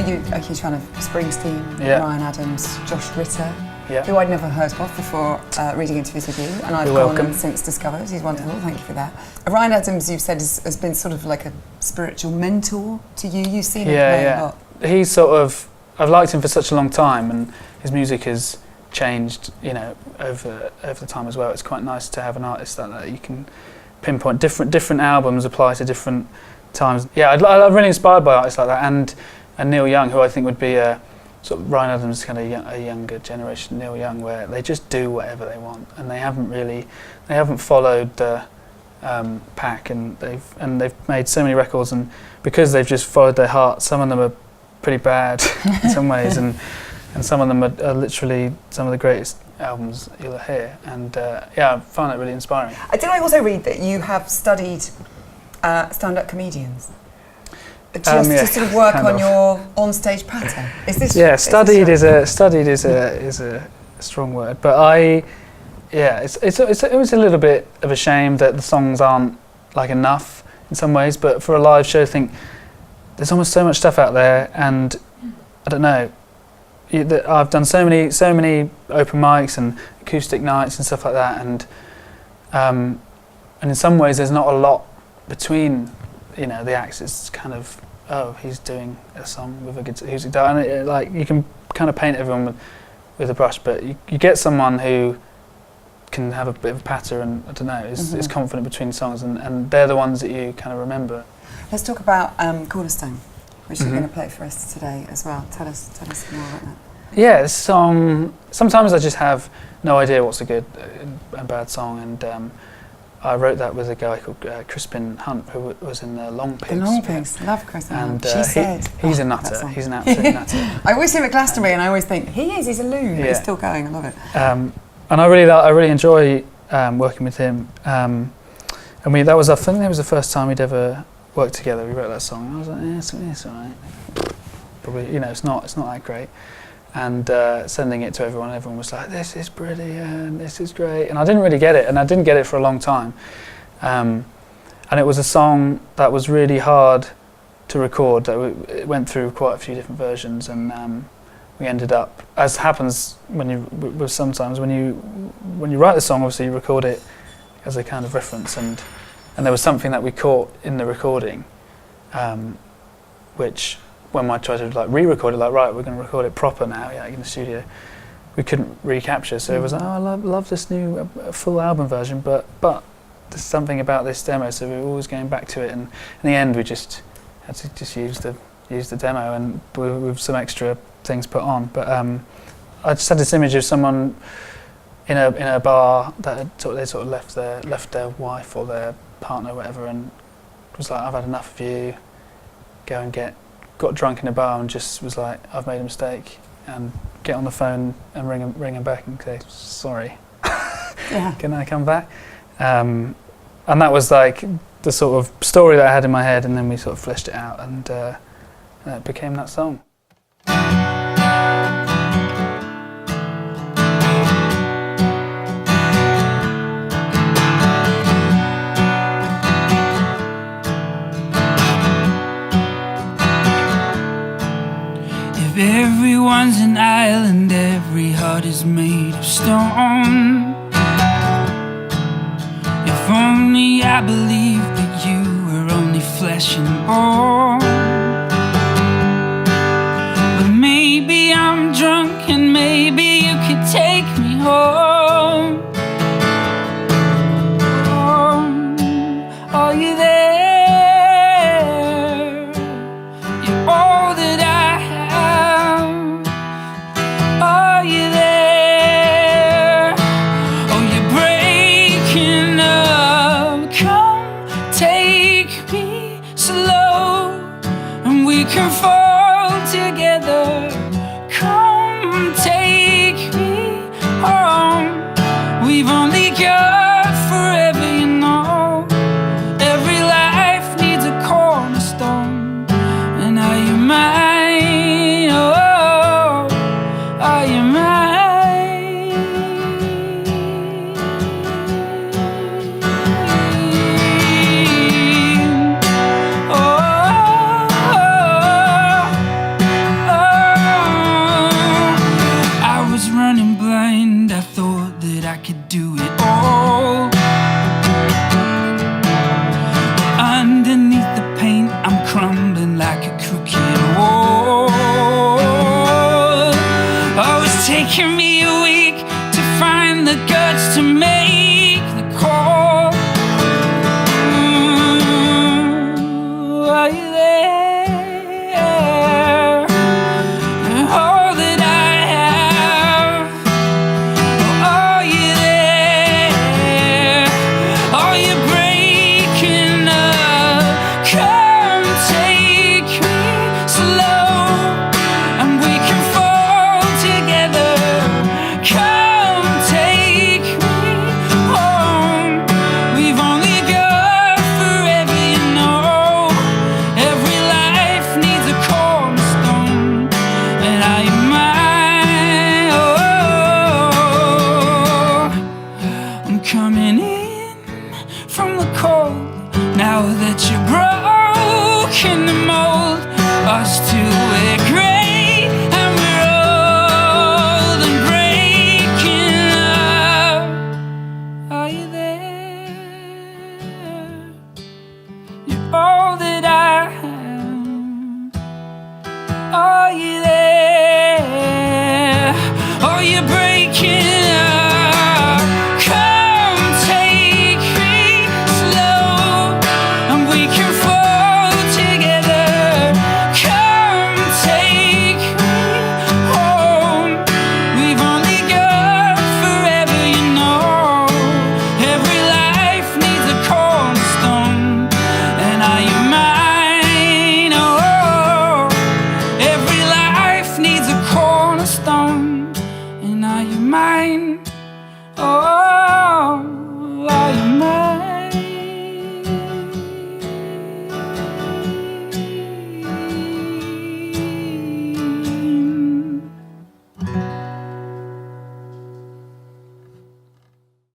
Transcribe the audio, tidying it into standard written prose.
you're a huge fan of Springsteen, Yeah. Ryan Adams, Josh Ritter, Yeah. who I'd never heard of before reading interviews with you, and I've You're gone welcome. and since discovered. He's wonderful, thank you for that. Ryan Adams, you've said, has been sort of like a spiritual mentor to you. You've seen him play a lot. He's sort of, I've liked him for such a long time, and his music has changed, you know, over the time as well. It's quite nice to have an artist like that you can pinpoint. Different albums apply to different times. Yeah, I'm really inspired by artists like that, and Neil Young, who I think would be a sort of Ryan Adams, kind of a younger generation Neil Young, where they just do whatever they want, and they haven't followed the pack, and they've made so many records, and because they've just followed their heart, some of them are pretty bad in some ways, and some of them are literally some of the greatest albums you'll hear, and yeah, I find that really inspiring. Did I also read that you have studied stand-up comedians? Just Yeah, to sort of work kind on of. your on-stage patter. Is this? Yeah, is this studied right? is a strong word, but it was a little bit of a shame that the songs aren't like enough in some ways. But for a live show, I think there's almost so much stuff out there, and I don't know. I've done so many open mics and acoustic nights and stuff like that, and in some ways there's not a lot between, you know, the acts. It's kind of, oh, he's doing a song with a guitar, and like you can kind of paint everyone with a brush, but you get someone who can have a bit of a patter, and I don't know, is confident between songs, and they're the ones that you kind of remember. Let's talk about Cornerstone, which you're going to play for us today as well. Tell us more about that. Yeah, this song, sometimes I just have no idea what's a good and bad song, and I wrote that with a guy called Crispin Hunt, who was in the Long Pigs. The Long Pigs, love Crispin Hunt. And She said, he's a nutter, he's an absolute nutter. I always see him at Glastonbury and I always think, he's a loon, but he's Yeah. still going, I love it. And I really enjoy working with him. And I think that was the first time we'd ever worked together. We wrote that song, and I was like, yeah, it's all right. Probably, you know, it's not that great. And sending it to everyone was like, this is brilliant, this is great. And I didn't really get it, and I didn't get it for a long time. And it was a song that was really hard to record. It went through quite a few different versions, and we ended up, as happens when you write the song, obviously you record it as a kind of reference, and there was something that we caught in the recording, which, when I tried to like re-record it, like, right, we're going to record it proper now, yeah, in the studio, we couldn't recapture. So it was like, oh, I love this new full album version, but there's something about this demo, so we were always going back to it, and in the end we just had to just use the demo, and with some extra things put on. But I just had this image of someone in a bar that they sort of left their wife or their partner, or whatever, and was like, I've had enough of you. Go and got drunk in a bar and just was like, I've made a mistake, and get on the phone and ring him back and say, sorry, Yeah. can I come back? And that was like the sort of story that I had in my head, and then we sort of fleshed it out, and it became that song. Everyone's an island, every heart is made of stone. If only I believed that you were only flesh and bone. But maybe I'm drunk and maybe you could take me home. Are you there? You're all that I have. Are you there? Oh, you're breaking up. Come take me slow, and we can fall together. Come take me home. We've only got forever, you know. Every life needs a cornerstone. And are you mine? Oh, are you mine? Oh, Now that you're broken the mold, us two we're great and we're old and breaking up. Are you there? You're all that I have. Are you there? Oh, you're breaking up. Come take me slow, and we can fall together. Come take me home. We've only got forever, you know. Every life needs a cornerstone, and are you mine? Oh, every life needs a cornerstone, and are you mine? Oh, are you